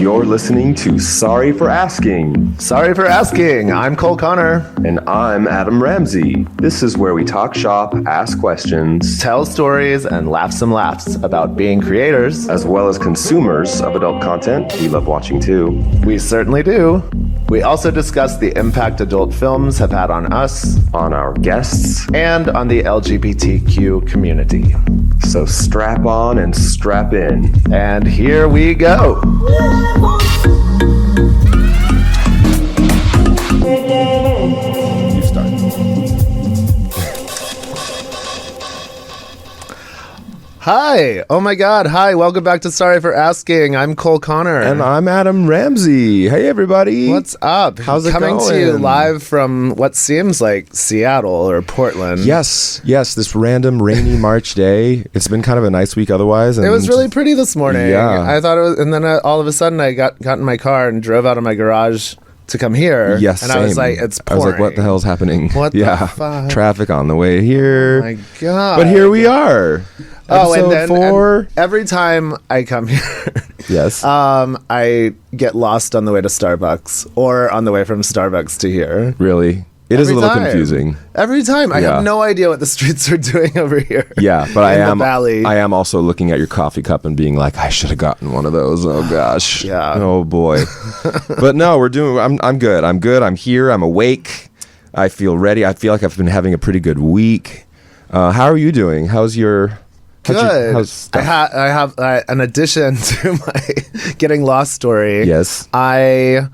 You're listening to Sorry for Asking. Sorry for asking. I'm Cole Connor. And I'm Adam Ramzi. This is where we talk shop, ask questions, Tell stories and laugh some laughs about being creators. as well as consumers of adult content we love watching too. We certainly do. We also discuss the impact adult films have had on us On our guests. and on the LGBTQ community. So strap on and strap in. And here we go. You start. Hi. Oh my God. Hi. Welcome back to Sorry for Asking. I'm Cole Connor. And I'm Adam Ramzi. Hey, everybody. What's up? How's it Coming going? to you live from what seems like Seattle or Portland. Yes, this random rainy March day. It's been kind of a nice week otherwise. And It was really pretty this morning. Yeah. I thought it was, and then all of a sudden I got in my car and drove out of my garage to come here. Yes, and I was same. like, it's pouring. I was like, what the hell's happening? What the yeah. fuck? Traffic on the way here. Oh my God. But here we are. Oh, and Episode then 4. and every time I come here, Yes. I get lost on the way to Starbucks or on the way from Starbucks to here. Really? It is a Every little time. confusing. Every time. I Yeah. have no idea what the streets are doing over here. Yeah, but in the valley. I am also looking at your coffee cup and being like, I should have gotten one of those. Oh gosh. Yeah. Oh boy. But no, I'm good. I'm here. I'm awake. I feel ready. I feel like I've been having a pretty good week. How are you doing? How's your Good. how's stuff? I have an addition to my getting lost story. Yes. I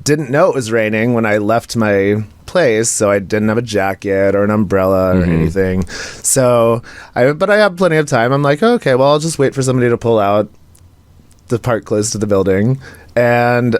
didn't know it was raining when I left my place, so I didn't have a jacket or an umbrella or anything. So but I have plenty of time. I'm like, okay, well, I'll just wait for somebody to pull out the part close to the building, and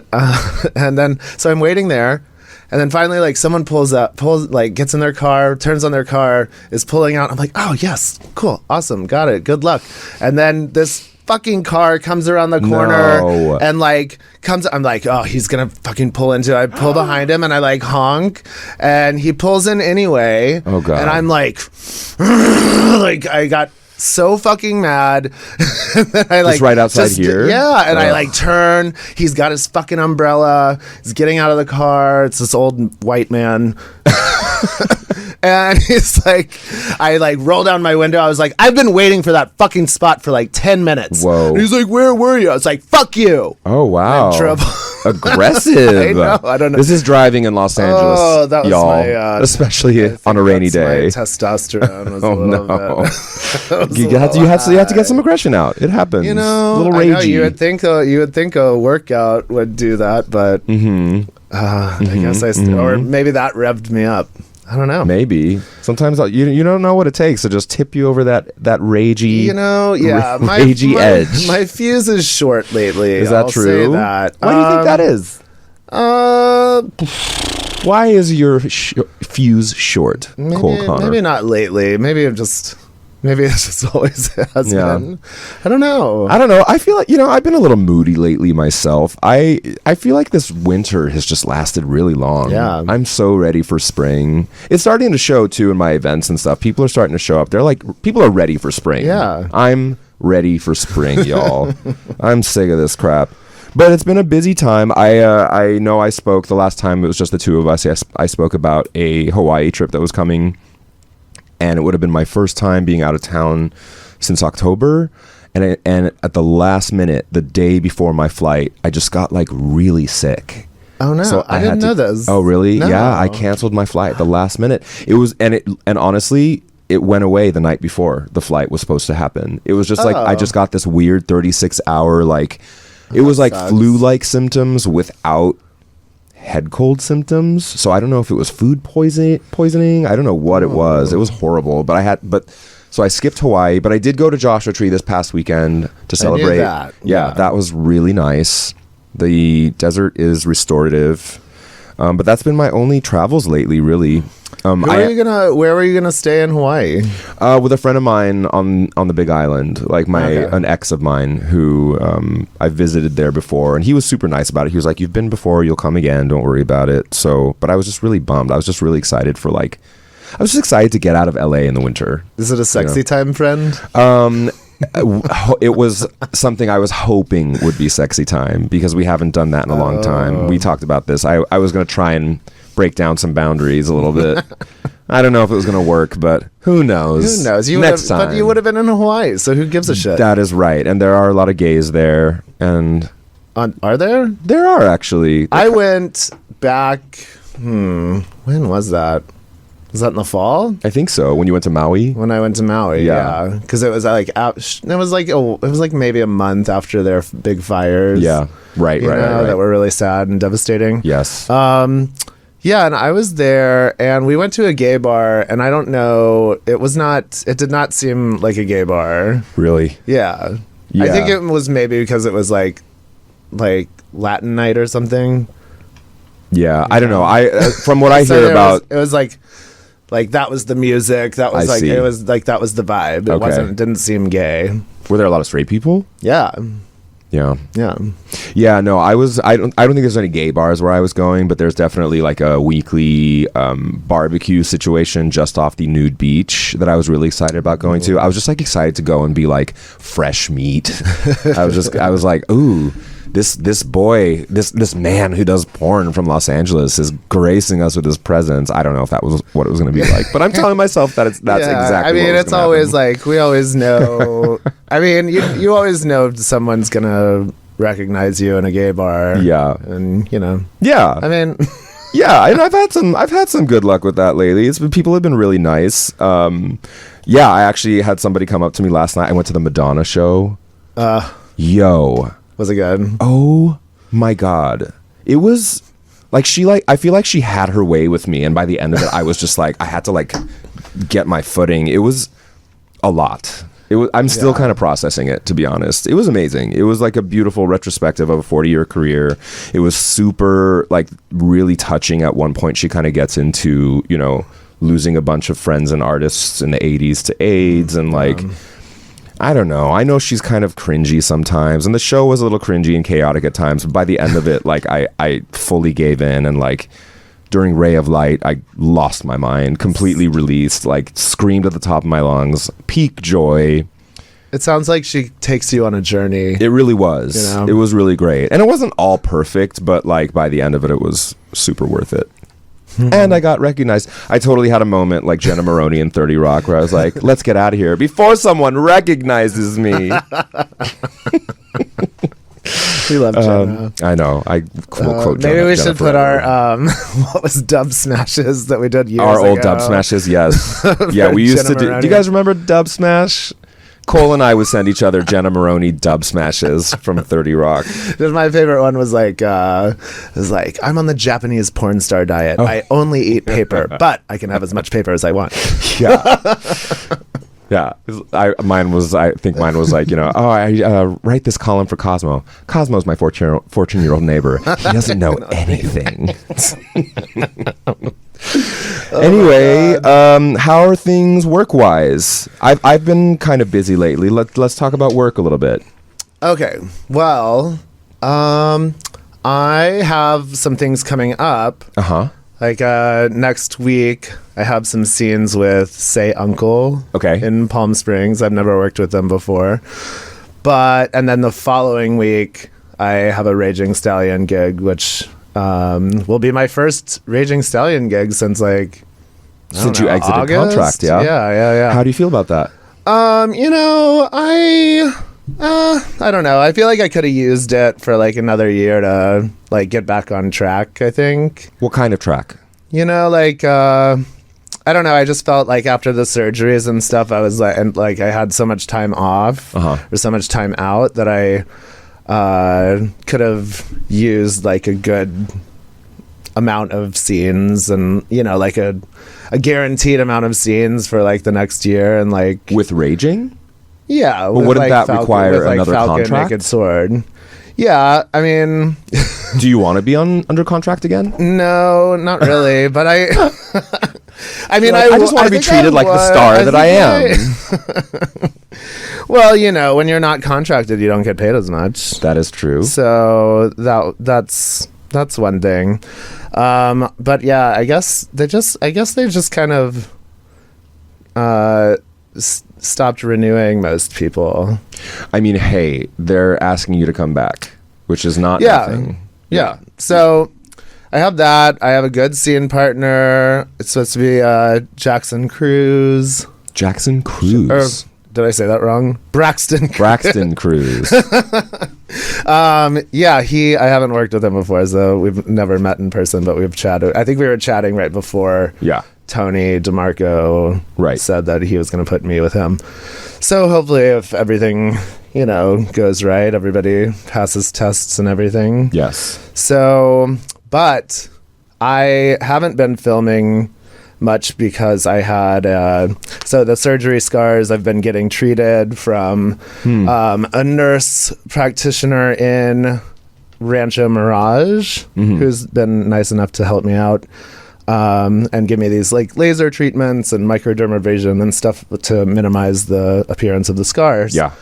then so I'm waiting there. And then finally, like, someone gets in their car, turns on their car, is pulling out. I'm like, oh, yes, cool, awesome, got it, good luck. And then this fucking car comes around the corner No. and, like, I'm like, oh, he's going to fucking pull into it. I pull behind him and I, like, honk. And he pulls in anyway. Oh, God. And I'm like, like, I got so fucking mad. And then I like right outside here? Yeah, and I Ugh. like turn. He's got his fucking umbrella. He's getting out of the car. It's this old white man. And he's like, I like roll down my window. I was like, I've been waiting for that fucking spot for like 10 minutes. Whoa. And he's like, where were you? I was like, fuck you. Oh wow. I drove- Aggressive. I know, I don't know. This is driving in Los Angeles. Oh, that was y'all. my, especially I think on a rainy that's my day. testosterone was Oh a little no. bit. You have to get some aggression out. It happens. You know, a little I know, ragey. you would think a workout would do that, but I guess or maybe that revved me up. I don't know. Maybe sometimes you don't know what it takes to just tip you over that ragey. You know, yeah, ragey edge. My fuse is short lately. Is that I'll true? Say that. Why do you think that is? Why is your fuse short, Cole Connor? Maybe not lately. Maybe it just always has Yeah. been. I don't know. I don't know. I feel like, I've been a little moody lately myself. I feel like this winter has just lasted really long. Yeah. I'm so ready for spring. It's starting to show too in my events and stuff. People are starting to show up. They're like, people are ready for spring. Yeah. I'm ready for spring, y'all. I'm sick of this crap. But it's been a busy time. I know I spoke the last time it was just the two of us. I spoke about a Hawaii trip that was coming. And it would have been my first time being out of town since October. And at the last minute, the day before my flight, I just got like really sick. Oh no, So I didn't know this. Oh really? No. Yeah, I canceled my flight at the last minute. It was and honestly, it went away the night before the flight was supposed to happen. It was just like I just got this weird 36-hour like it was like sucks. flu-like symptoms without head cold symptoms. So I don't know if it was food poisoning. I don't know what it was. It was horrible. So I skipped Hawaii, but I did go to Joshua Tree this past weekend to celebrate. that. Yeah, that was really nice. The desert is restorative. But that's been my only travels lately, really. Where were you gonna stay in Hawaii? With a friend of mine on the Big Island, like an ex of mine who I visited there before, and he was super nice about it. He was like, "You've been before, you'll come again. Don't worry about it." So, but I was just really bummed. I was just really excited I was just excited to get out of LA in the winter. Is it a sexy time friend? it was something I was hoping would be sexy time because we haven't done that in a long time. We talked about this. I was going to try and break down some boundaries a little bit. I don't know if it was going to work, but who knows? Who knows? Next time. But you would have been in Hawaii, so who gives a shit? That is right. And there are a lot of gays there. And are there? There are actually. I went back. When was that? Was that in the fall? I think so. When you went to Maui? When I went to Maui, yeah. Because it was like maybe a month after their big fires. Yeah. Right. That were really sad and devastating. Yes. Yeah, and I was there, and we went to a gay bar, and I don't know, it did not seem like a gay bar. Really? Yeah. I think it was maybe because it was like Latin night or something. Yeah, I don't know. From what I hear about, it was like that was the music. That was it was like that was the vibe. It didn't seem gay. Were there a lot of straight people? Yeah. Yeah. Yeah. Yeah, no, I don't think there's any gay bars where I was going, but there's definitely like a weekly barbecue situation just off the nude beach that I was really excited about going to. I was just like excited to go and be like fresh meat. I was like, ooh, this man who does porn from Los Angeles is gracing us with his presence. I don't know if that was what it was going to be like, but I'm telling myself that that's exactly. I mean, what was it's always happen. Like we always know. I mean, you always know someone's gonna recognize you in a gay bar. Yeah, and Yeah, I mean. Yeah, and I've had some good luck with that lately. People have been really nice. Yeah, I actually had somebody come up to me last night. I went to the Madonna show. Was it good? Oh my God. It was like I feel like she had her way with me, and by the end of it I was just like I had to like get my footing. It was a lot. I'm still kind of processing it, to be honest. It was amazing. It was like a beautiful retrospective of a 40-year career. It was super like really touching. At one point she kind of gets into, losing a bunch of friends and artists in the 80s to AIDS, and like I don't know. I know she's kind of cringy sometimes, and the show was a little cringy and chaotic at times, but by the end of it, like I fully gave in, and like during Ray of Light, I lost my mind, completely released, like screamed at the top of my lungs, peak joy. It sounds like she takes you on a journey. It really was. It was really great. And it wasn't all perfect, but like by the end of it, it was super worth it. And I got recognized. I totally had a moment like Jenna Maroney in 30 Rock where I was like, let's get out of here before someone recognizes me. We love Jenna. I know. I quote Maybe Jenna, we should Jennifer put our what was Dub Smashes that we did years ago. Our old Dub Smashes, yes. Yeah, we used to do. Do you guys remember Dub Smash? Cole and I would send each other Jenna Maroney Dub Smashes from 30 Rock. My favorite one was like, I'm on the Japanese porn star diet. I only eat paper, but I can have as much paper as I want. Yeah. Yeah, I think mine was like, I write this column for Cosmo. Cosmo's my 14-year-old neighbor. He doesn't know anything. Anyway, how are things work-wise? I've been kind of busy lately. Let's talk about work a little bit. Okay. Well, I have some things coming up. Uh-huh. Like next week, I have some scenes with Say Uncle in Palm Springs. I've never worked with them before. And then the following week, I have a Raging Stallion gig, which will be my first Raging Stallion gig since you exited August? Contract, yeah? Yeah. How do you feel about that? I don't know. I feel like I could have used it for like another year to like get back on track, I think. What kind of track? I don't know. I just felt like after the surgeries and stuff, I was like, and like I had so much time off or so much time out that I could have used like a good amount of scenes and, like a guaranteed amount of scenes for like the next year and like. With Raging? Yeah. Well, wouldn't that require another Falcon, contract? Naked Sword. Yeah, I mean... Do you want to be under contract again? No, not really, but I mean, I just want to be treated like the star that I am. Well, when you're not contracted, you don't get paid as much. That is true. So that's one thing. But yeah, I guess they've just kind of stopped renewing most people. I mean, hey, they're asking you to come back, which is not nothing. Yeah. So I have that. I have a good scene partner. It's supposed to be Jackson Cruz. Jackson Cruz. Or, did I say that wrong? Braxton Cruz. Yeah, I haven't worked with him before, so we've never met in person, but we've chatted. I think we were chatting right before Tony DeMarco said that he was going to put me with him. So hopefully if everything, goes right, everybody passes tests and everything. Yes. So, but I haven't been filming much because I had so the surgery scars. I've been getting treated from a nurse practitioner in Rancho Mirage, who's been nice enough to help me out and give me these like laser treatments and microdermabrasion and stuff to minimize the appearance of the scars. Yeah.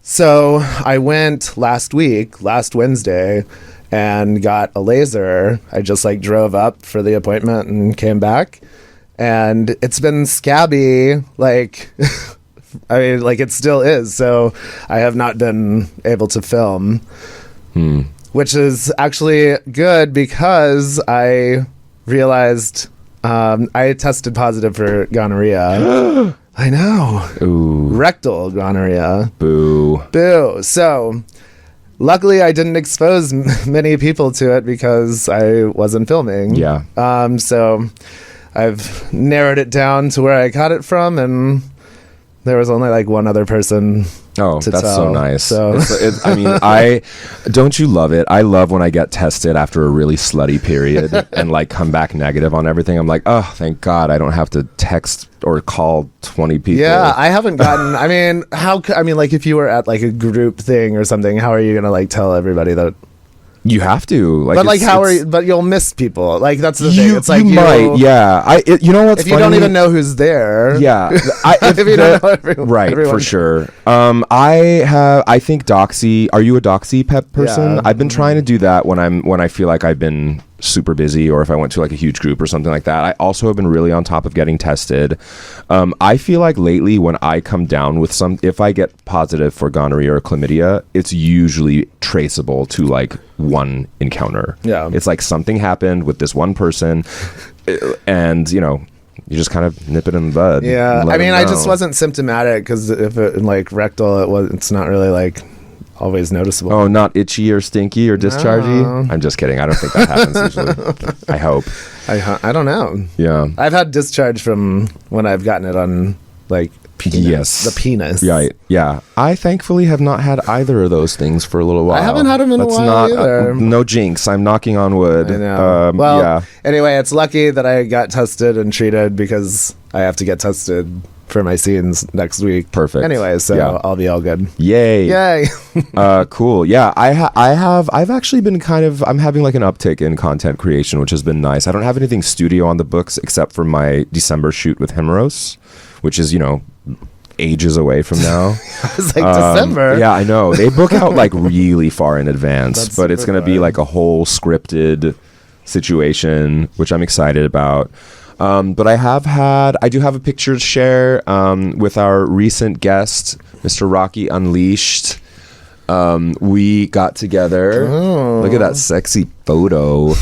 So I went last Wednesday, and got a laser. I just like drove up for the appointment and came back. And it's been scabby, like, I mean, like it still is. So I have not been able to film, which is actually good because I realized I tested positive for gonorrhea. I know. Ooh. Rectal gonorrhea. Boo. So luckily I didn't expose many people to it because I wasn't filming. Yeah. So I've narrowed it down to where I got it from, and there was only like one other person. Oh, that's tell. so nice. So I mean, don't you love it? I love when I get tested after a really slutty period and like come back negative on everything. I'm like, oh, thank God I don't have to text or call 20 people. Yeah, I haven't gotten. I mean, like if you were at like a group thing or something, how are you gonna like tell everybody that? You have to, like, but like, but you'll miss people. Like that's the thing. It's like you might, yeah. You know what's if funny? You don't even know who's there. Yeah, if you don't know everyone, right, for sure. I think Doxy. Are you a Doxy pep person? Yeah. I've been trying to do that when I feel like I've been super busy, or if I went to like a huge group or something like that. I also have been really on top of getting tested. I feel like lately when I come down with if I get positive for gonorrhea or chlamydia, it's usually traceable to like one encounter. Yeah. It's like something happened with this one person and you just kind of nip it in the bud. Yeah. I mean, I just wasn't symptomatic because if it like rectal, it's not really like always noticeable. Oh, not itchy or stinky or dischargey? No. I'm just kidding. I don't think that happens usually. I hope. I don't know. Yeah. I've had discharge from when I've gotten it on like penis. Yes. The penis. Yeah. Yeah. I thankfully have not had either of those things for a little while. I haven't had them in a while either. No jinx. I'm knocking on wood. I know. Well, yeah. Anyway, it's lucky that I got tested and treated because I have to get tested for my scenes next week. Perfect. Anyway, so yeah. I'll be all good. Yay. Cool. Yeah, I've actually been I'm having like an uptick in content creation, which has been nice. I don't have anything studio on the books except for my December shoot with Himros, which is, ages away from now. It's like December. Yeah, I know. They book out like really far in advance, but it's going to be like a whole scripted situation, which I'm excited about. But I do have a picture to share with our recent guest, Mr. Rocky Unleashed. We got together. Oh. Look at that sexy photo.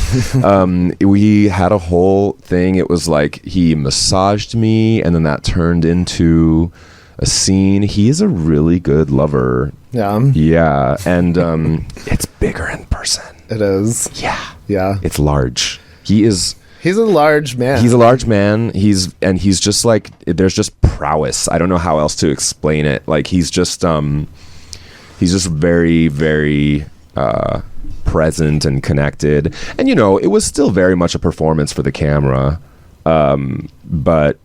We had a whole thing. It was like he massaged me, and then that turned into a scene. He's a really good lover. Yeah. Yeah, and it's bigger in person. It is. Yeah. Yeah. It's large. He's a large man. He's a large man. He's just like, there's just prowess. I don't know how else to explain it. Like he's just very, very present and connected. And it was still very much a performance for the camera. But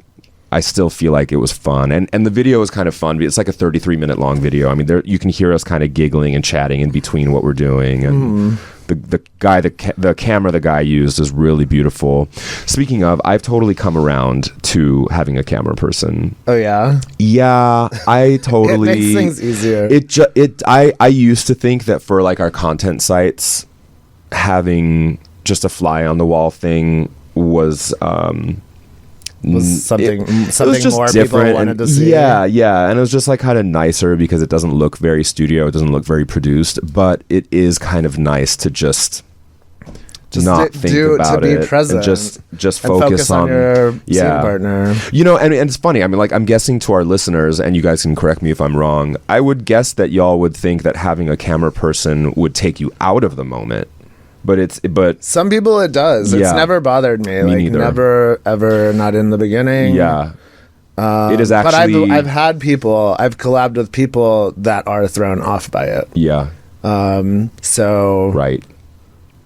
I still feel like it was fun. And the video is kind of fun. It's like a 33-minute long video. I mean, you can hear us kind of giggling and chatting in between what we're doing. And the camera the guy used is really beautiful. Speaking of, I've totally come around to having a camera person. Oh yeah? Yeah, I totally... It makes things easier. I used to think that for like our content sites, having just a fly on the wall thing was was something it was something just more people different wanted and, to see. yeah, and it was just like kind of nicer because it doesn't look very studio, it doesn't look very produced, but it is kind of nice to just not think about to it be present and just and focus on your scene yeah partner. You know, and it's funny. I mean, like, I'm guessing to our listeners, and you guys can correct me if I'm wrong, I would guess that y'all would think that having a camera person would take you out of the moment. But Some people it does. It's Yeah. never bothered me. Me Like neither. never, ever, not in the beginning. yeah, it is But actually. I've had people. I've collabed with people that are thrown off by it. Yeah, So right.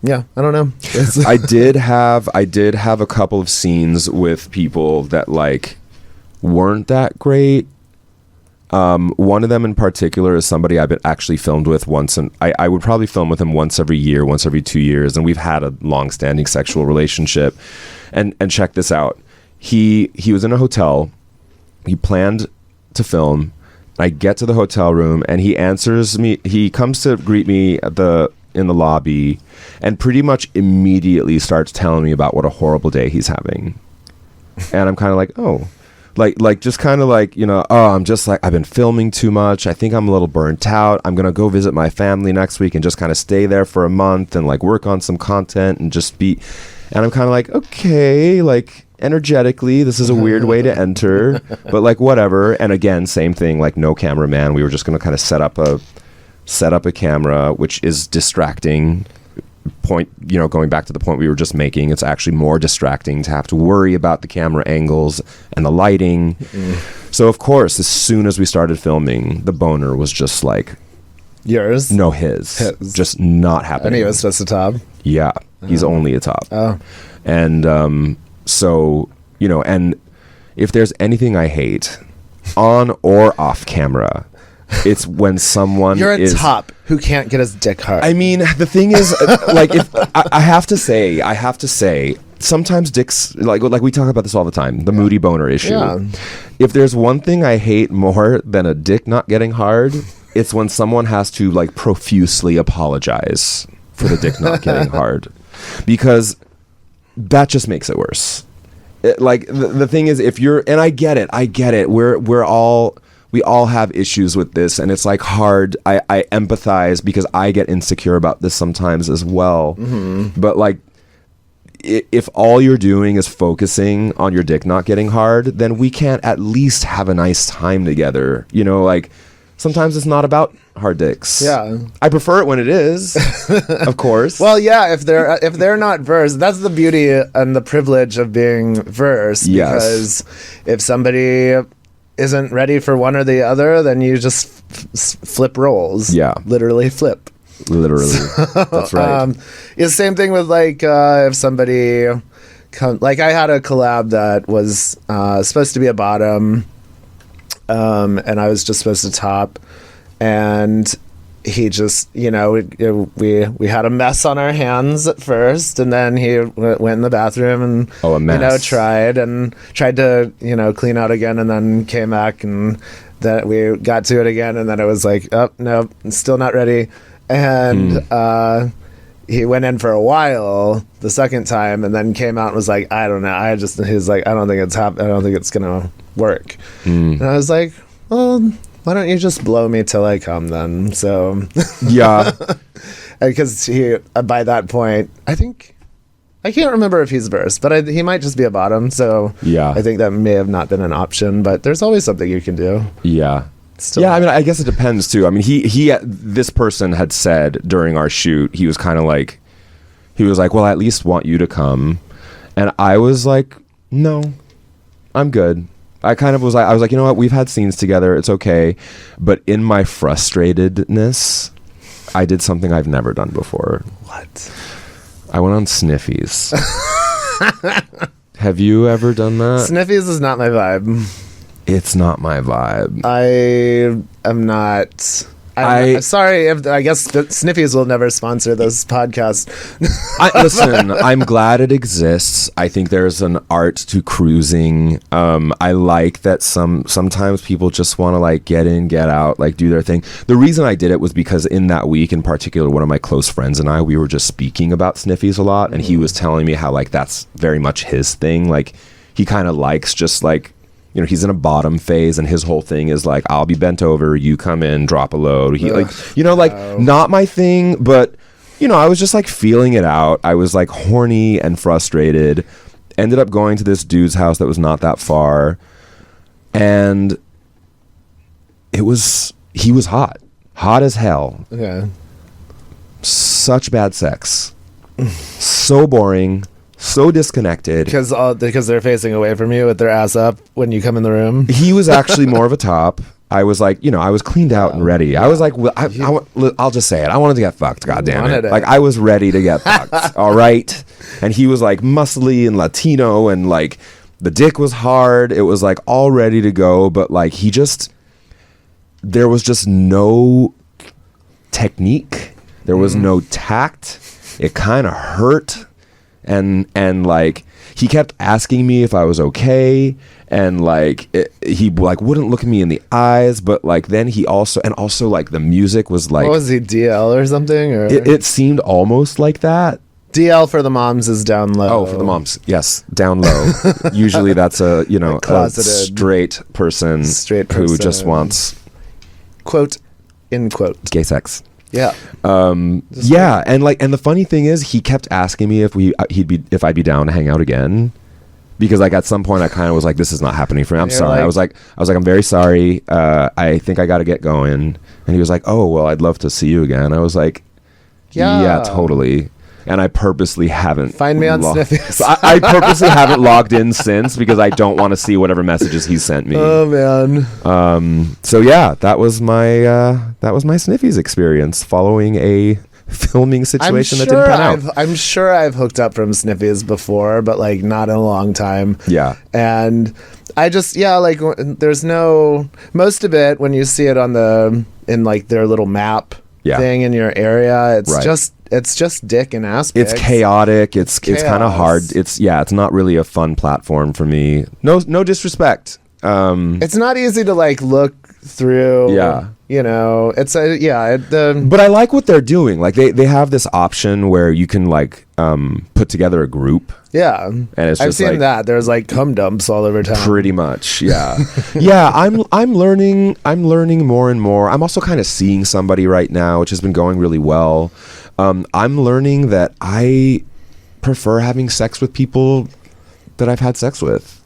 yeah, I don't know. It's- I did have a couple of scenes with people that like weren't that great. One of them in particular is somebody I've been actually filmed with once, and I would probably film with him once every year, once every 2 years, and we've had a long-standing sexual relationship. And check this out. He was in a hotel. He planned to film. I get to the hotel room and he answers me. He comes to greet me in the lobby and pretty much immediately starts telling me about what a horrible day he's having. And I'm kind of like, oh, like just kind of like, you know, oh, I'm just like, I've been filming too much. I think I'm a little burnt out. I'm going to go visit my family next week and just kind of stay there for a month and like work on some content and just be, and I'm kind of like, okay, like energetically, this is a weird way to enter, but like whatever. And again, same thing, like no cameraman. We were just going to kind of set up a camera, which is distracting. Point, you know, going back to the point we were just making, it's actually more distracting to have to worry about the camera angles and the lighting. So of course, as soon as we started filming, the boner was just like yours? no, his. Just not happening. And he was supposed to top. Yeah, he's only a top. Oh, And so, you know, and if there's anything I hate on or off camera, it's when someone you're a is top who can't get his dick hard. I mean, the thing is, like, if I have to say, sometimes dicks, like we talk about this all the time, the moody boner issue. Yeah. If there's one thing I hate more than a dick not getting hard, it's when someone has to like profusely apologize for the dick not getting hard, because that just makes it worse. Like the thing is, if you're, and I get it. We all have issues with this, and it's like hard. I empathize because I get insecure about this sometimes as well. Mm-hmm. But like, if all you're doing is focusing on your dick not getting hard, then we can't at least have a nice time together. You know, like sometimes it's not about hard dicks. Yeah, I prefer it when it is, of course. well, yeah, if they're not versed, that's the beauty and the privilege of being versed. Yes. Because if somebody isn't ready for one or the other, then you just flip roles. Yeah. Literally flip. Literally. That's right. It's the same thing with like if somebody like I had a collab that was supposed to be a bottom, and I was just supposed to top, and he just, you know, we had a mess on our hands at first, and then he went in the bathroom and a mess. you know, tried to, you know, clean out again, and then came back, and then we got to it again, and then it was like, oh no, still not ready, and he went in for a while the second time, and then came out and was like, I don't know, he's like, I don't think it's gonna work, and I was like, well, why don't you just blow me till I come then? So Yeah. because he by that point, I think, I can't remember if he's versed, but he might just be a bottom. So Yeah. I think that may have not been an option, but there's always something you can do. Yeah. Still. Yeah, I mean, I guess it depends too. I mean, this person had said during our shoot, he was like, well, I at least want you to come. And I was like, no, I'm good. I was like, you know what? We've had scenes together. It's okay. But in my frustratedness, I did something I've never done before. What? I went on Sniffies. Have you ever done that? Sniffies is not my vibe. It's not my vibe. I am not. I'm sorry. I guess Sniffies will never sponsor this podcast. Listen, I'm glad it exists. I think there's an art to cruising. I like that sometimes people just want to like get in, get out, like do their thing. The reason I did it was because in that week in particular, one of my close friends and I, we were just speaking about Sniffies a lot, and he was telling me how like that's very much his thing. Like he kind of likes just like, you know, he's in a bottom phase, and his whole thing is like, I'll be bent over, you come in, drop a load. He like, you know, like not my thing, but you know, I was just like feeling it out. I was like horny and frustrated. Ended up going to this dude's house that was not that far, and he was hot as hell. Okay. Such bad sex. So boring. So disconnected. Because they're facing away from you with their ass up when you come in the room. He was actually more of a top. I was like, you know, I was cleaned out and ready. I was like, well, I'll just say it. I wanted to get fucked. God damn it. Like, I was ready to get fucked. All right. And he was like muscly and Latino, and like the dick was hard. It was like all ready to go, but like there was just no technique. There was no tact. It kind of hurt. And like he kept asking me if I was okay, and like he like wouldn't look at me in the eyes, but like then he also like the music was like, what was he, DL or something? Or it seemed almost like that. DL for the moms is down low. Oh, for the moms, yes, down low. Usually that's a, you know, a straight person who just wants, quote, in quote, gay sex. Yeah. Yeah, and the funny thing is, he kept asking me if I'd be down to hang out again, because like at some point I kind of was like, this is not happening for me. I'm sorry. I was like, I'm very sorry. I think I got to get going. And he was like, oh well, I'd love to see you again. I was like, yeah, totally. And I purposely haven't. Find me on Sniffies. I purposely haven't logged in since, because I don't want to see whatever messages he sent me. Oh man. So yeah, that was my Sniffies experience following a filming situation that didn't pan out. I'm sure I've hooked up from Sniffies before, but like not in a long time. Yeah. And I just like there's no, most of it when you see it in like their little map thing in your area, it's just dick and ass pics. It's chaotic. It's kind of hard. It's not really a fun platform for me. No disrespect. It's not easy to like look through. Yeah. You know, it's but I like what they're doing. Like they have this option where you can like put together a group. Yeah. And it's I've just seen like, that. There's like cum dumps all over town. Pretty much. Yeah. Yeah, I'm learning more and more. I'm also kind of seeing somebody right now, which has been going really well. I'm learning that I prefer having sex with people that I've had sex with.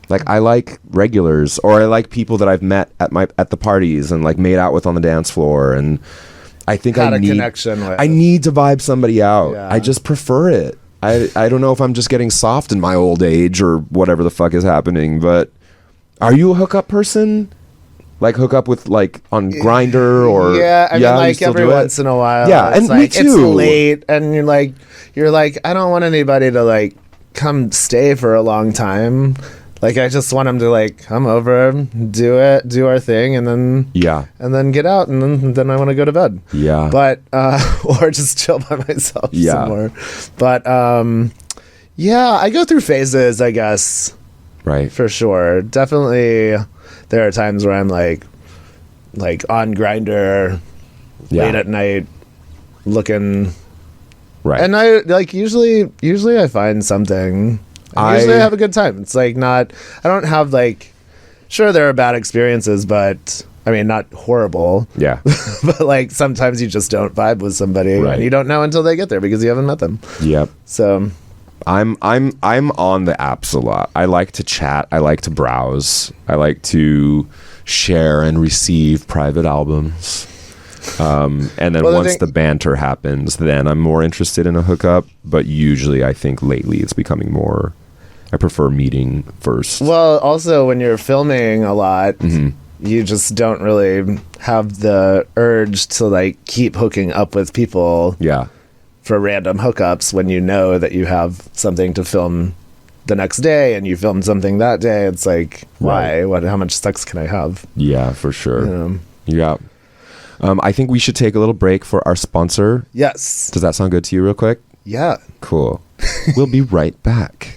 Like I like regulars, or I like people that I've met at the parties and like made out with on the dance floor, and I think I need to vibe somebody out. Yeah. I just prefer it. I don't know if I'm just getting soft in my old age or whatever the fuck is happening, but are you a hookup person? Like hook up with like on Grindr or I mean like every once in a while. Yeah, and like, me too. It's late, and you're like I don't want anybody to like come stay for a long time. Like I just want them to like come over, do our thing, and then get out, and then I want to go to bed. Yeah, but or just chill by myself some more. But I go through phases, I guess. Right. For sure, definitely. There are times where I'm like on Grindr late at night looking. Right. And I like usually I find something. Usually I have a good time. It's like I don't have like, sure there are bad experiences, but I mean not horrible. Yeah. But like sometimes you just don't vibe with somebody, and you don't know until they get there because you haven't met them. Yep. So I'm on the apps a lot. I like to chat. I like to browse. I like to share and receive private albums. And then once the banter happens, then I'm more interested in a hookup. But usually I think lately it's becoming more, I prefer meeting first. Well, also when you're filming a lot, you just don't really have the urge to like keep hooking up with people. Yeah. For random hookups when you know that you have something to film the next day and you filmed something that day. It's like, why? How much sex can I have? Yeah, for sure. Yeah. I think we should take a little break for our sponsor. Yes. Does that sound good to you real quick? Yeah. Cool. We'll be right back.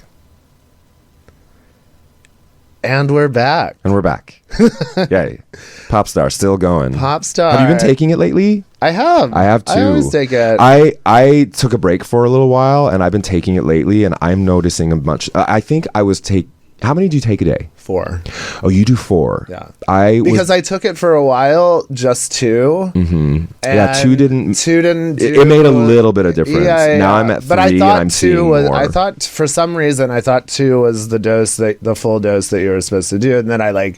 And we're back. Yay. Popstar, still going. Popstar. Have you been taking it lately? I have. I have too. I always take it. I took a break for a little while, and I've been taking it lately, and I'm noticing a bunch. I think I was How many do you take a day? 4. Oh, you do 4. Yeah. Because I took it for a while, just 2. Mm-hmm. Yeah, 2 didn't. 2 didn't. It made a little bit of difference. Yeah, now I'm at 3, but I thought and I'm 2 seeing was. more. I thought for some reason I thought 2 was the full dose that you were supposed to do, and then I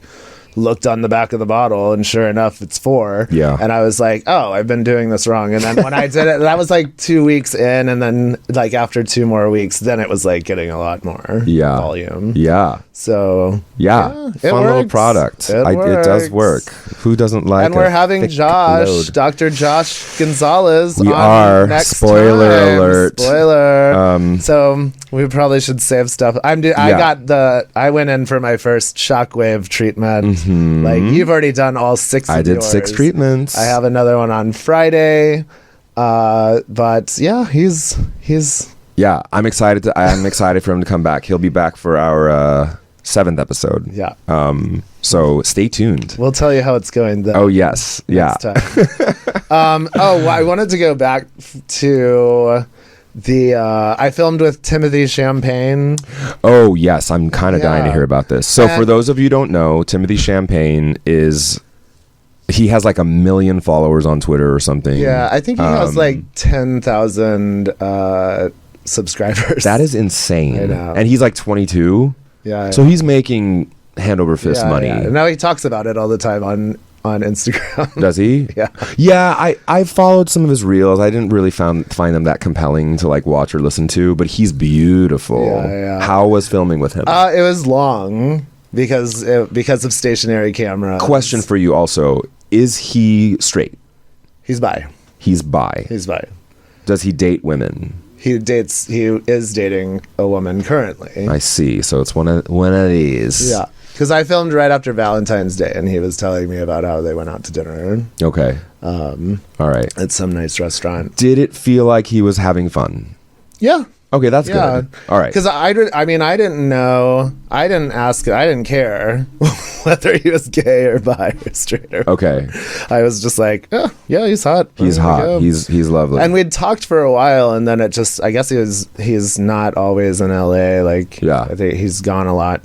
looked on the back of the bottle, and sure enough, it's 4. Yeah. And I was like, oh, I've been doing this wrong. And then when I did it, that was 2 weeks in, and then after 2 more weeks, then it was getting a lot more volume. Yeah. So yeah, it fun little works. product. It It does works. work. Who doesn't like? And we're having thick Josh, load? Dr. Josh Gonzalez. We on are. next Spoiler time. alert. Spoiler. So we probably should save stuff. I went in for my first shockwave treatment. Mm-hmm. You've already done all 6. I did 6 treatments. I have another one on Friday. But yeah, he's. Yeah, I'm excited. I'm excited for him to come back. He'll be back for our 7th episode. Yeah. So stay tuned. We'll tell you how it's going then. Oh yes. Yeah. I wanted to go back to the I filmed with Timothy Champagne. Oh yes, I'm kind of dying to hear about this. So for those of you who don't know, Timothy Champagne he has 1 million followers on Twitter or something. Yeah, I think he has 10,000 subscribers. That is insane. I know. And he's 22. Yeah. So he's making hand over fist money. Yeah. Now he talks about it all the time on Instagram. Does he? Yeah. Yeah, I followed some of his reels. I didn't really find them that compelling to watch or listen to, but he's beautiful. Yeah. How was filming with him? It was long because of stationary camera. Question for you also, is he straight? He's bi. He's bi. He's bi. Does he date women? He is dating a woman currently. I see. So it's one of these. Yeah. Because I filmed right after Valentine's Day, and he was telling me about how they went out to dinner. Okay. All right. At some nice restaurant. Did it feel like he was having fun? Yeah. Okay, that's good. All right. Because I didn't know. I didn't ask. I didn't care whether he was gay or bi or straight. Okay. I was just like, oh, yeah, he's hot. He's hot. He's lovely. And we'd talked for a while, and then it just. I guess he's not always in LA. I think he's gone a lot.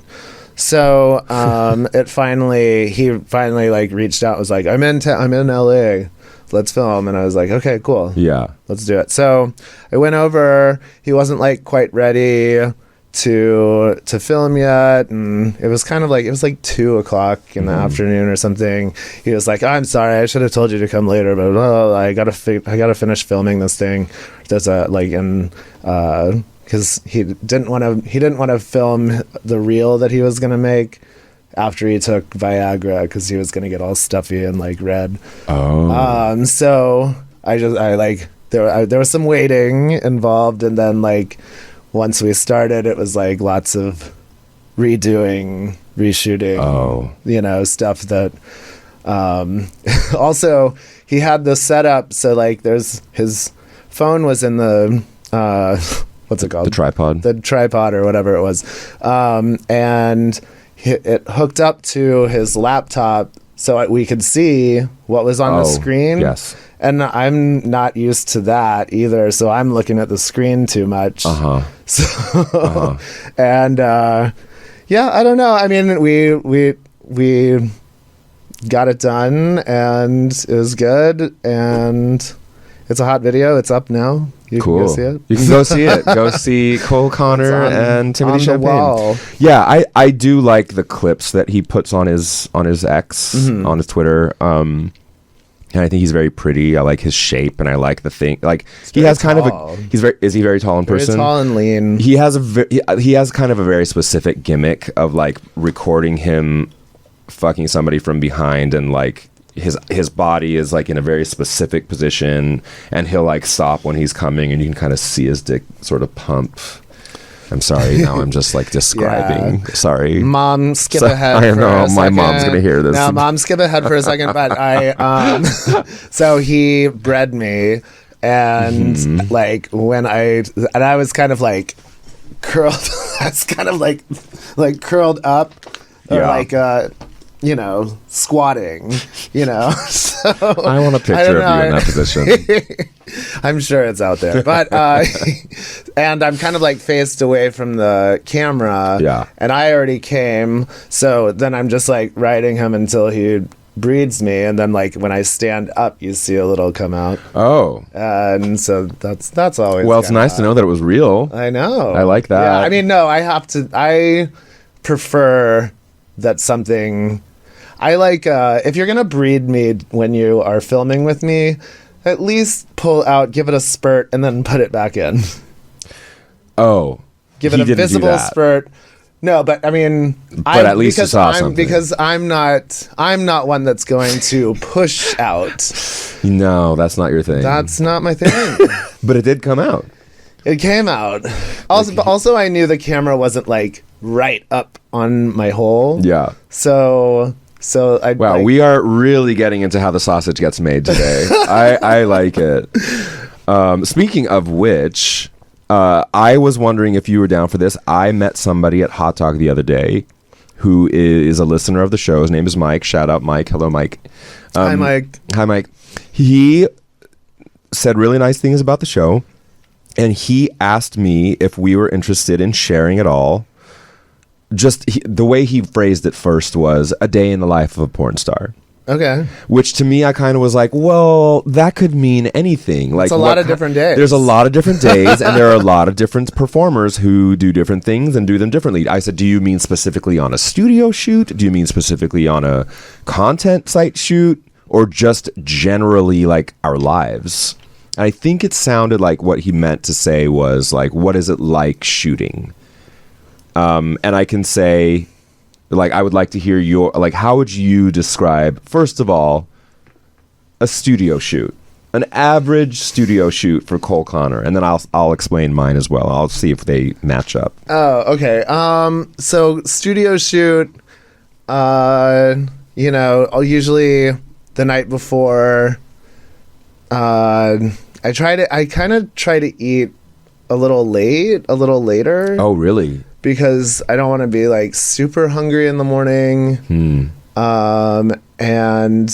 So he finally reached out. Was like, I'm in LA. Let's film. And I was like, okay, cool. Yeah. Let's do it. So I went over. He wasn't quite ready to film yet, and it was kind of it was 2:00 in the afternoon or something. He was like, I'm sorry, I should have told you to come later, but I gotta finish filming this thing. There's because he didn't want to film the reel that he was gonna make after he took Viagra, because he was gonna get all stuffy and red. Oh. So there was some waiting involved, and then once we started, it was lots of reshooting. Stuff that. Also, he had this setup, so there's his phone was in the what's it called? The tripod. The tripod or whatever it was, and it hooked up to his laptop so we could see what was on the screen. Yes. And I'm not used to that either, so I'm looking at the screen too much. So, and I don't know. I mean, we got it done, and it was good, and it's a hot video. It's up now. You can go see it. You can go see it. Go see Cole Connor and Timothy Champagne. Wall. Yeah, I do like the clips that he puts on his X, on his Twitter. And I think he's very pretty. I like his shape, and I like the thing. He has kind of is he very tall in person? Very tall and lean. He has he has kind of a very specific gimmick of recording him fucking somebody from behind, and his body is in a very specific position, and he'll stop when he's coming, and you can kind of see his dick sort of pump. I'm sorry, now I'm just describing. Yeah. Sorry. Mom, skip ahead. I know my mom's gonna hear this. No, Mom, skip ahead for a second. But so he bred me, and when I was kind of curled, I was kind of curled up, or squatting, so I want a picture of you in that position. I'm sure it's out there, but and I'm kind of like faced away from the camera, and I already came, so then I'm just like riding him until he breeds me, and then like when I stand up, you see a little come out. Oh, and so that's always well. It's nice to know that it was real. I know. I like that. Yeah, I mean, no, I prefer that something. I like if you're gonna breed me when you are filming with me, at least pull out, give it a spurt, and then put it back in. Oh, give it a visible spurt. No, but I mean, but at least you saw something. Because I'm not one that's going to push out. No, that's not your thing. That's not my thing. But it did come out. It came out. Also, I knew the camera wasn't like right up on my hole. Yeah. So I. Wow, we are really getting into how the sausage gets made today. I like it. Speaking of which, I was wondering if you were down for this. I met somebody at Hot Talk the other day who is a listener of the show. His name is Mike. Shout out, Mike. Hello, Mike. Hi, Mike. Hi, Mike. He said really nice things about the show, and he asked me if we were interested in sharing it all. The way he phrased it first was a day in the life of a porn star. Okay. Which to me, I kind of was like, well, that could mean anything. Like, it's a lot of different days. There's a lot of different days, and there are a lot of different performers who do different things and do them differently. I said, do you mean specifically on a studio shoot? Do you mean specifically on a content site shoot? Or just generally like our lives? And I think it sounded like what he meant to say was like, what is it like shooting? And I can say, like, I would like to hear how would you describe, first of all, a studio shoot, an average studio shoot for Cole Connor, and then I'll explain mine as well. I'll see if they match up. Oh, okay. So studio shoot, I'll usually the night before, I kind of try to eat a little later. Oh, really? Because I don't want to be like super hungry in the morning. And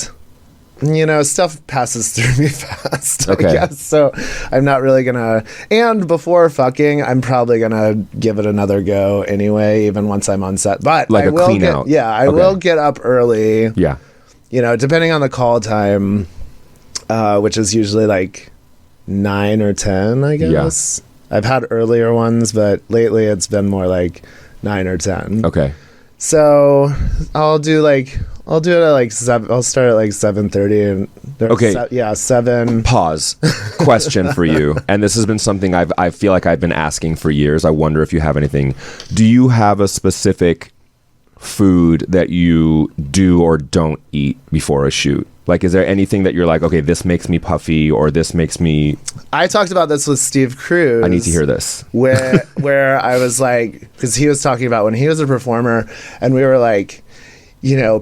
stuff passes through me fast, okay. I guess. So I'm not really gonna, and before fucking, I'm probably gonna give it another go anyway, even once I'm on set. But like I will clean out. Yeah, I will get up early. Yeah. Depending on the call time, which is usually like 9 or 10, I guess. Yeah. I've had earlier ones, but lately it's been more like 9 or 10. Okay. So I'll do it at like 7. I'll start at like 7:30 and okay. 7. Pause. Question for you. And this has been something I feel like I've been asking for years. I wonder if you have anything. Do you have a specific food that you do or don't eat before a shoot? Like, is there anything that you're like, okay, this makes me puffy, or this makes me... I talked about this with Steve Cruz. I need to hear this. Where I was like, because he was talking about when he was a performer, and we were like,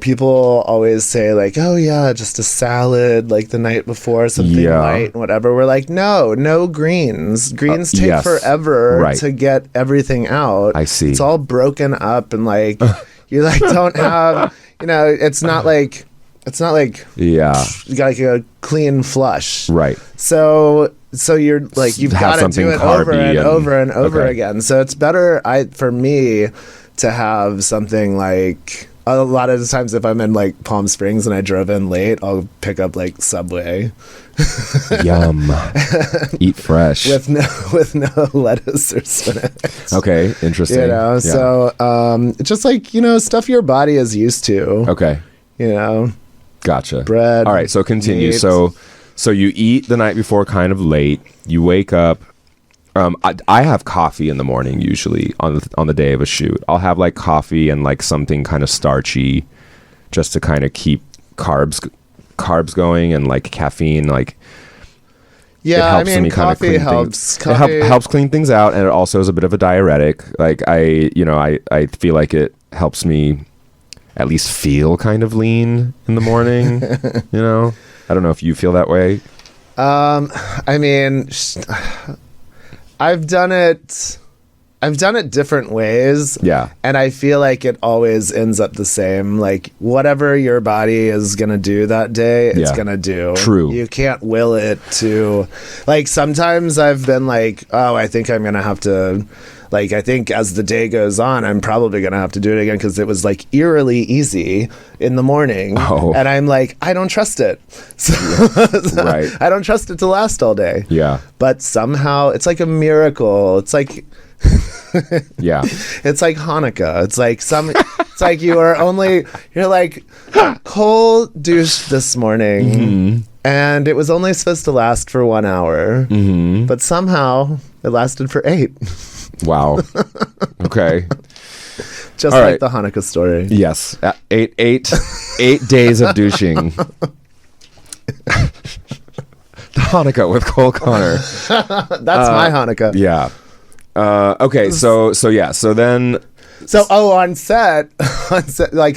people always say like, oh yeah, just a salad like the night before, something light and whatever. We're like, no greens. Greens take forever to get everything out. I see. It's all broken up, and like, you like don't have, it's not like you got like a clean flush, right? So you're like, you've got to do it over and over and over again. So it's better for me to have something like, a lot of the times if I'm in like Palm Springs and I drove in late, I'll pick up like Subway. Yum. Eat fresh with no lettuce or spinach. Okay, interesting. So just like stuff your body is used to. Okay. Gotcha. Bread. All right, so continue. Meat. So you eat the night before kind of late. You wake up. I have coffee in the morning usually on the day of a shoot. I'll have like coffee and like something kind of starchy just to kind of keep carbs going, and like caffeine, like coffee helps. It helps clean things out, and it also is a bit of a diuretic. Like I feel like it helps me at least feel kind of lean in the morning. I don't know if you feel that way. I've done it I've done it different ways. Yeah. And I feel like it always ends up the same. Like whatever your body is going to do that day, it's going to do. True. You can't will it to, like, sometimes I've been like, oh, I think I'm going to have to, like, I think as the day goes on, I'm probably going to have to do it again because it was like eerily easy in the morning. Oh. And I'm like, I don't trust it. So, Right. I don't trust it to last all day. Yeah. But somehow it's like a miracle. It's like, Yeah. it's like Hanukkah. It's like it's like you're like cold douche this morning and it was only supposed to last for 1 hour, but somehow it lasted for 8. Wow. Okay. Just All like right. the Hanukkah story. Yes. 8 days of douching. Hanukkah with Cole Connor. That's my Hanukkah. Yeah. Okay. So then. So on set, like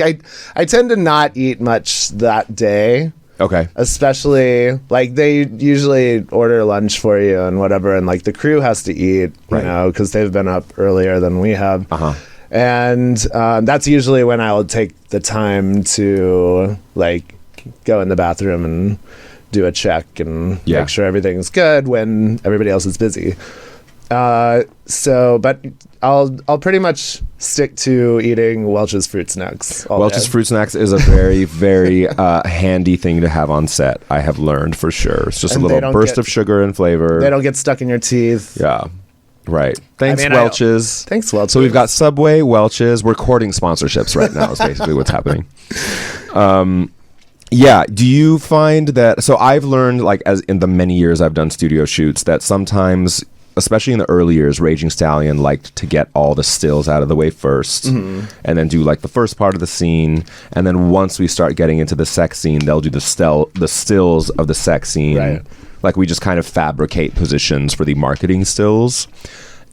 I tend to not eat much that day. Okay. Especially like they usually order lunch for you and whatever, and like the crew has to eat, you Right. know, because they've been up earlier than we have. Uh-huh. And that's usually when I'll take the time to like go in the bathroom and do a check and Yeah. make sure everything's good when everybody else is busy. But I'll pretty much stick to eating Welch's fruit snacks all Welch's day. Fruit Snacks is a very, very handy thing to have on set. I have learned for sure. It's just And a they little don't burst get- of sugar and flavor. They don't get stuck in your teeth. Yeah. Right. Thanks, mean, Welch's. Thanks, Welch's. So we've got Subway, Welch's. We're courting sponsorships right now is basically what's happening. Yeah. Do you find that? So I've learned, like, as in the many years I've done studio shoots, that sometimes, especially in the early years, Raging Stallion liked to get all the stills out of the way first, and then do like the first part of the scene, and then once we start getting into the sex scene, they'll do the stills of the sex scene. Right. Like we just kind of fabricate positions for the marketing stills.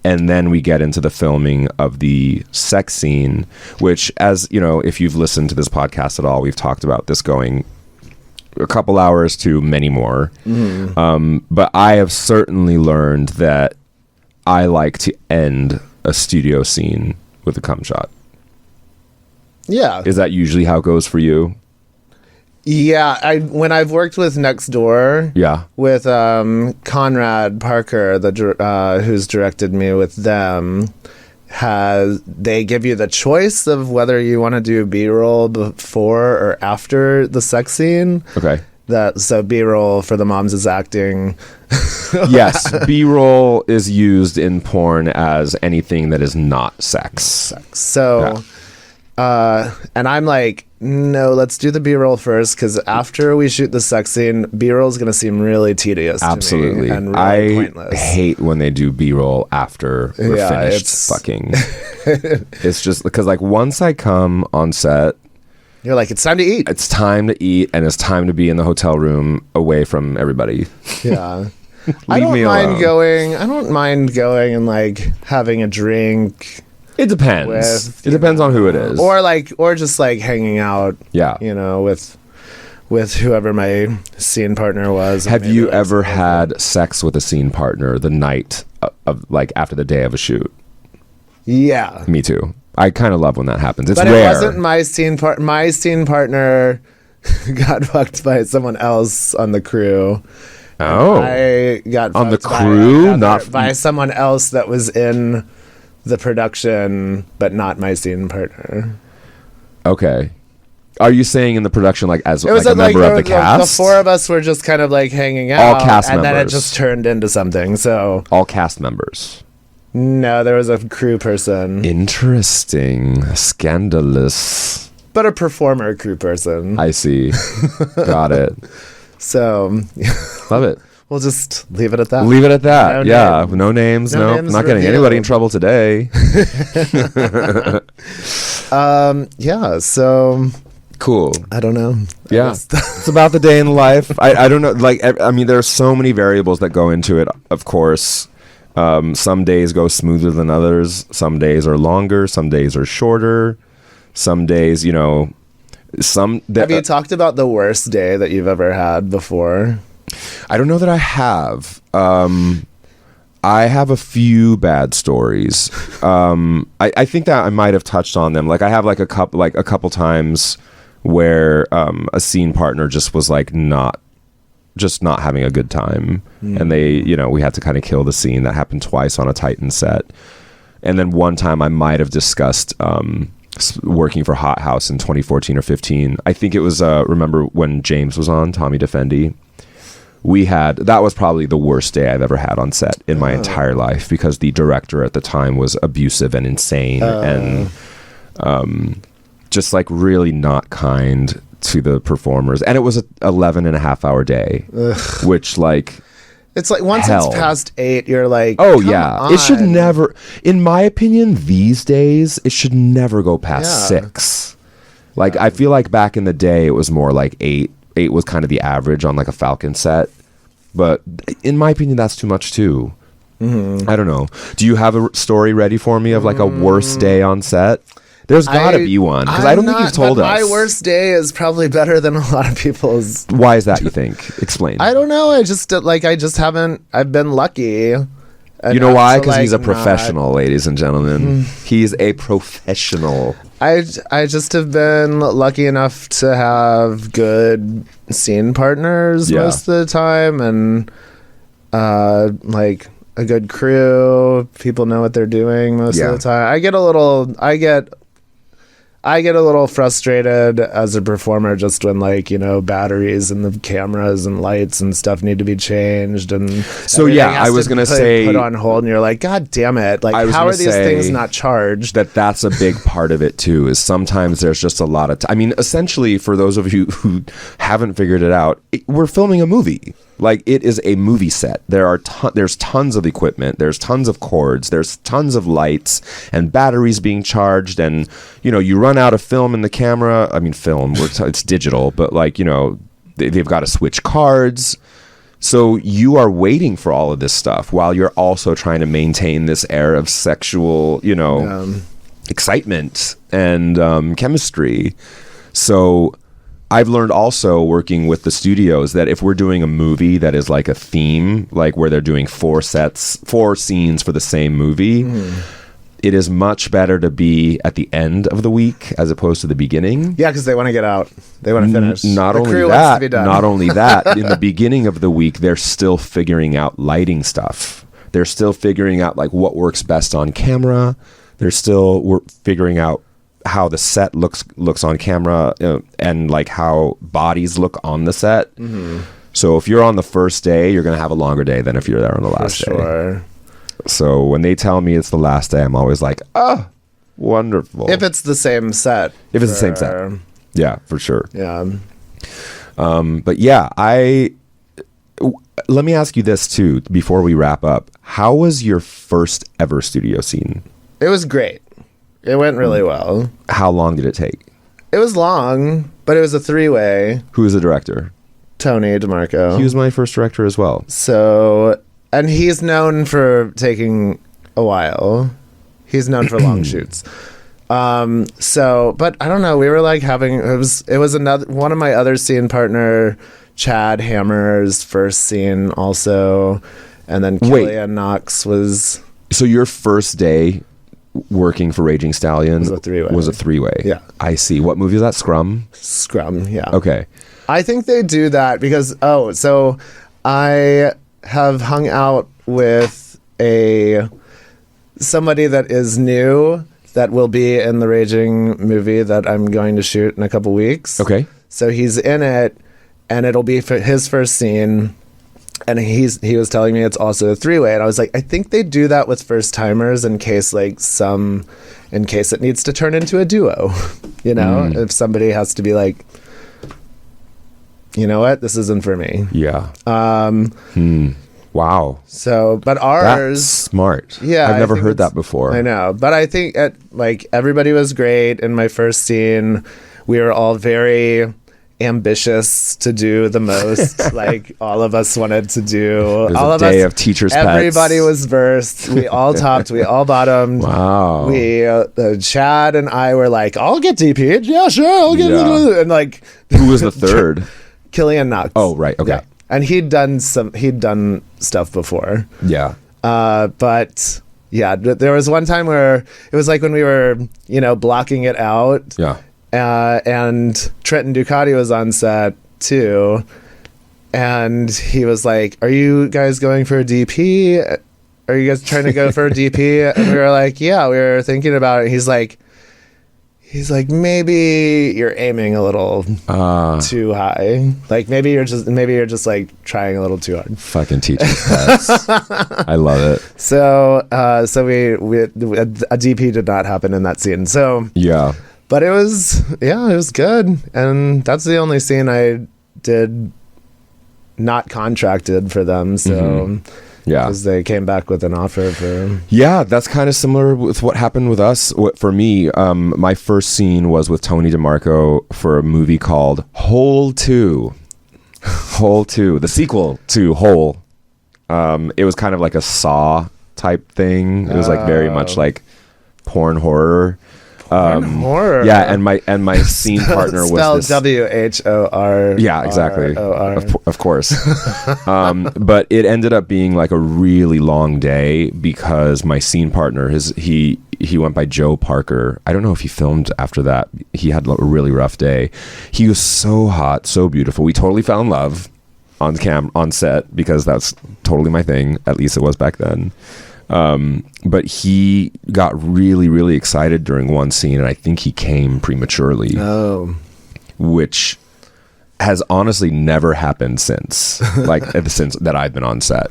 And then we get into the filming of the sex scene, which, as you know, if you've listened to this podcast at all, we've talked about this going a couple hours to many more. But I have certainly learned that I like to end a studio scene with a cum shot. Yeah. Is that usually how it goes for you? Yeah, when I've worked with Next Door, Yeah. with Conrad Parker, who's directed me with them, they give you the choice of whether you want to do B-roll before or after the sex scene. Okay. So B-roll for the moms is acting. Yes. B-roll is used in porn as anything that is not sex. So, and I'm like, no, let's do the B-roll first, because after we shoot the sex scene, B-roll is going to seem really tedious Absolutely. to me and really I pointless. hate when they do B-roll after we're Yeah, finished it's- fucking. It's just because, like, once I come on set, You're like, it's time to eat. it's time to eat and it's time to be in the hotel room away from everybody. Yeah. Leave me alone. I don't mind going and like having a drink It depends. With, It depends on who it is. or just like hanging out, Yeah. you know, with whoever my scene partner was. Have Maybe you that's ever something. had sex with a scene partner the night of like after the day of a shoot? Yeah. Me too. I kind of love when that happens. It's But rare. it wasn't my scene my scene partner got fucked by someone else on the crew. Oh. I got On the fucked crew? by someone else that was in the production, but not my scene partner. Okay. Are you saying in the production, like as It was like a member of the cast? The four of us were just kind of like hanging out, All cast and then it members. just turned into something. So All cast members. no, there was a crew person, Interesting. Scandalous. but a performer crew person. I see. Got it. So Love it. we'll just leave it at that. Leave it at that. No yeah. name. No names. No No. names Not getting revealed. anybody in trouble today. Yeah. So Cool. I don't know. I Yeah. guess- It's about the day in life. I don't know. Like, I mean, there are so many variables that go into it, of course. Some days go smoother than others. Some days are longer. Some days are shorter. Some days, you know, Have you talked about the worst day that you've ever had before? I don't know that I have. I have a few bad stories. I think that I might have touched on them. Like I have like a couple times where a scene partner just was like not having a good time, and they, we had to kind of kill the scene. That happened twice on a Titan set, and then one time I might have discussed working for Hot House in 2014 or 15. I think it was remember when James was on, Tommy Defendi. That was probably the worst day I've ever had on set in my entire life, because the director at the time was abusive and insane and just like really not kind to the performers. And it was an 11.5-hour day, which like, it's like once hell. It's past 8, you're like, oh come yeah, on. It should never, in my opinion, these days, it should never go past 6. Like I feel like back in the day, it was more like 8. 8 was kind of the average on like a Falcon set, but in my opinion, that's too much too. I don't know. Do you have a story ready for me of like a worst day on set? There's gotta be one, because I don't think you've told us. My worst day is probably better than a lot of people's. Why is that, you think? Explain. I don't know. I've been lucky. You know why? Because he's a professional, ladies and gentlemen. He's a professional. I just have been lucky enough to have good scene partners most of the time, and like a good crew. People know what they're doing most of the time. I get a little frustrated as a performer just when, like, batteries and the cameras and lights and stuff need to be changed, and so I was gonna say put on hold, and you're like, God damn it! Like, how are these things not charged? That's a big part of it too. Is sometimes there's just a lot of. I mean, essentially, for those of you who haven't figured it out, we're filming a movie. Like, it is a movie set. There's tons of equipment. There's tons of cords. There's tons of lights and batteries being charged. And, you run out of film in the camera. I mean, it's digital, but like, they've got to switch cards. So you are waiting for all of this stuff while you're also trying to maintain this air of sexual, excitement and chemistry. So I've learned also working with the studios that if we're doing a movie that is like a theme, like where they're doing 4 scenes for the same movie, it is much better to be at the end of the week as opposed to the beginning. Yeah, because they want to get out. They want to finish. Not only that, in the beginning of the week, they're still figuring out lighting stuff. They're still figuring out like what works best on camera. They're still figuring out how the set looks on camera, and like how bodies look on the set. So if you're on the first day, you're going to have a longer day than if you're there on the last day. So when they tell me it's the last day, I'm always like, wonderful. If it's the same set. If it's the same set. Yeah, for sure. Yeah. But yeah, let me ask you this too, before we wrap up. How was your first ever studio scene? It was great. It went really well. How long did it take? It was long, but it was a 3-way. Who was the director? Tony DeMarco. He was my first director as well. So, and he's known for taking a while. He's known for long shoots. So, but I don't know. We were like it was another one of my other scene partner, Chad Hammer's first scene also, and then Kellyanne Knox was. So your first day working for Raging Stallion was a 3-way. Yeah. I see. What movie is that? Scrum, yeah. Okay. I think they do that because, so I have hung out with somebody that is new that will be in the Raging movie that I'm going to shoot in a couple weeks. Okay. So he's in it, and it'll be for his first scene. And he was telling me it's also a 3-way, and I was like, I think they do that with first timers in case it needs to turn into a duo, if somebody has to be like, you know what, this isn't for me. Yeah. Wow. So, but ours, that's smart. Yeah, I've never heard that before. I know, but I think everybody was great in my first scene. We were all very ambitious to do the most. Like, all of us wanted to do. All of day us, of teachers' everybody was versed. We all topped. We all bottomed. Wow. Chad and I were like, I'll get DP'd. Yeah, sure, I'll get it. And like, who was the third? Kellyanne Knox. Oh, right. Okay. Yeah. And he'd done stuff before. Yeah. But yeah, there was one time where it was like when we were, blocking it out. Yeah. And Trenton Ducati was on set too. And he was like, "Are you guys going for a DP? Are you guys trying to go for a DP?" And we were like, "Yeah, we were thinking about it." He's like, "Maybe you're aiming a little too high. Like maybe you're just like trying a little too hard." Fucking teachers pets. I love it. So we a DP did not happen in that scene. So Yeah. but it was good, and that's the only scene I did not contracted for them. So Yeah. because they came back with an offer for. Yeah, that's kind of similar with what happened with us. For me, my first scene was with Tony DeMarco for a movie called Hole 2. Hole 2, the sequel to Hole. It was kind of like a Saw type thing. It was like very much like porn horror. Horror. Yeah, and my scene partner was spelled this WHOR. Yeah, exactly. R-O-R. Of course. But it ended up being like a really long day because my scene partner, he went by Joe Parker. I don't know if he filmed after that. He had a really rough day. He was so hot, so beautiful. We totally fell in love on set because that's totally my thing. At least it was back then. But he got really, really excited during one scene, and I think he came prematurely. Oh. Which has honestly never happened since, since that I've been on set.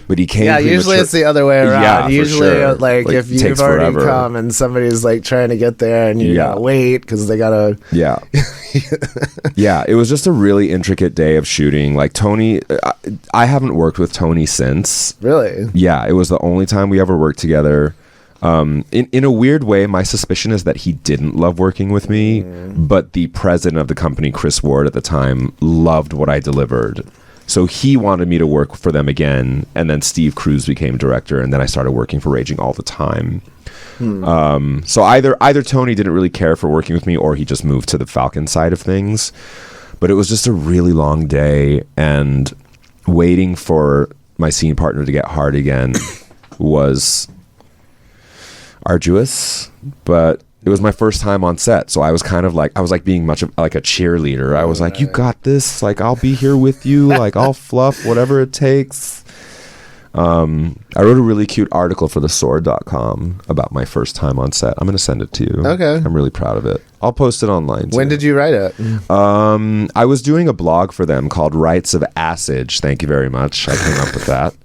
But he came. Yeah, usually it's the other way around. Yeah, usually, sure. like if you've already forever. come and somebody's like trying to get there, and you gotta wait because they gotta. Yeah. Yeah, it was just a really intricate day of shooting. Like Tony, I haven't worked with Tony since. Really? Yeah, it was the only time we ever worked together. In a weird way, my suspicion is that he didn't love working with me, but the president of the company, Chris Ward, at the time, loved what I delivered. So he wanted me to work for them again, and then Steve Cruz became director, and then I started working for Raging all the time. So either Tony didn't really care for working with me, or he just moved to the Falcon side of things. But it was just a really long day, and waiting for my scene partner to get hard again was arduous, but it was my first time on set, so I was kind of like, being much of like a cheerleader. I was like, "You got this, like I'll be here with you, like I'll fluff whatever it takes." I wrote a really cute article for thesword.com about my first time on set. I'm going to send it to you. Okay. I'm really proud of it. I'll post it online too. When did you write it? I was doing a blog for them called Rites of Assage. Thank you very much. I came up with that.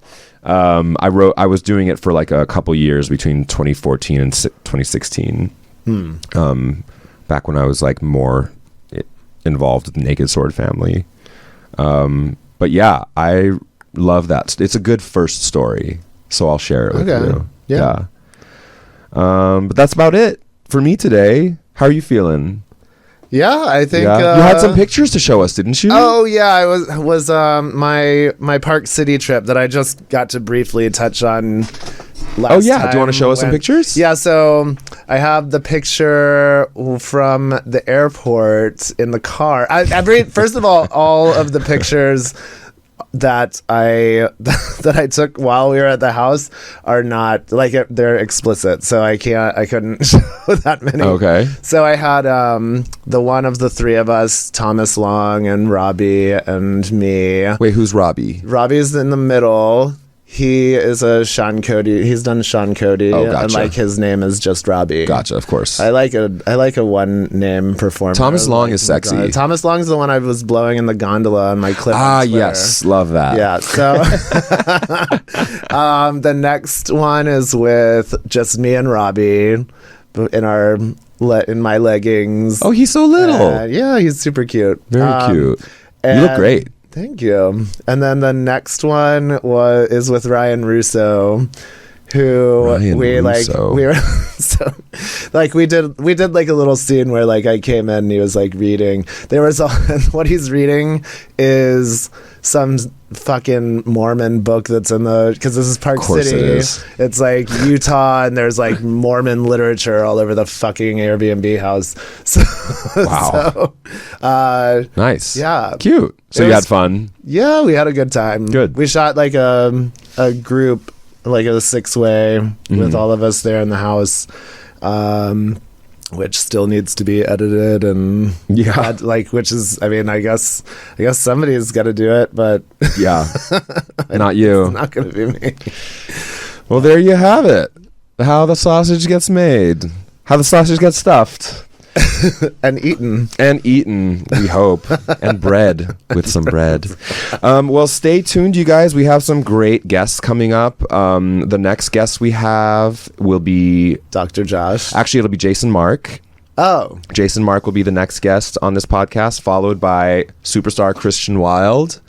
I was doing it for like a couple years between 2014 and 2016. Back when I was like more involved with the Naked Sword family. But yeah, I love that. It's a good first story, so I'll share it with you. Yeah. But that's about it for me today. How are you feeling? Yeah, I think you had some pictures to show us, didn't you? Oh yeah, I was my Park City trip that I just got to briefly touch on last time. Do you want to show us some pictures? Yeah, so I have the picture from the airport in the car. First of all of the pictures that I took while we were at the house are not like they're explicit, so I couldn't show that many. Okay. So I had the one of the three of us, Thomas Long and Robbie and me. Wait, who's Robbie? Robbie's in the middle. He is a Sean Cody. He's done Sean Cody, gotcha. and like his name is just Robbie. Gotcha, of course. I like a one name performer. Thomas Long is sexy. Thomas Long's the one I was blowing in the gondola on my clip. Ah, yes, love that. Yeah. So the next one is with just me and Robbie in my leggings. Oh, he's so little. Yeah, he's super cute. Very cute. You look great. Thank you. And then the next one is with Ryan Russo, who we were so like we did like a little scene where like I came in and he was like reading. There was what he's reading is some fucking Mormon book that's in because this is Park City. It's like Utah, and there's like Mormon literature all over the fucking Airbnb house. So, nice. Yeah. Cute. So you had fun? Yeah, we had a good time. Good. We shot like a group like a 6-way with all of us there in the house, which still needs to be edited and which is, I mean, I guess somebody's got to do it, but not you. It's not going to be me. Well, there you have it. How the sausage gets made. How the sausage gets stuffed. And eaten, we hope, and bread with some bread. Well, stay tuned, you guys. We have some great guests coming up. The next guest we have will be Dr. Josh. Actually, it'll be Jason Mark. Oh, Jason Mark will be the next guest on this podcast, followed by superstar Christian Wilde,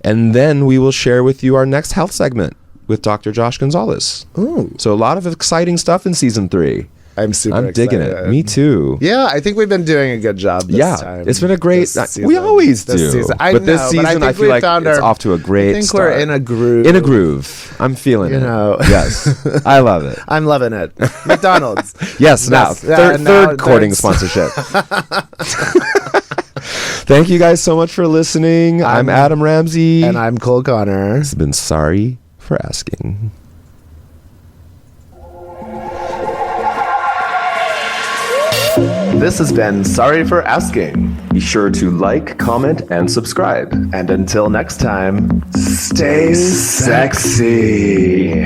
and then we will share with you our next health segment with Dr. Josh Gonzalez. Ooh. So a lot of exciting stuff in season 3. I'm digging it. Me too. Yeah, I think we've been doing a good job this time. It's been a great... We always do. This season, I feel like it's off to a great start. I think we're in a groove. In a groove. I'm feeling it. Yes. I love it. I'm loving it. McDonald's. Yes, now. Third courting sponsorship. Thank you guys so much for listening. I'm Adam Ramzi. And I'm Cole Connor. This has been Sorry for Asking. This has been Sorry for Asking. Be sure to like, comment, and subscribe. And until next time, stay sexy.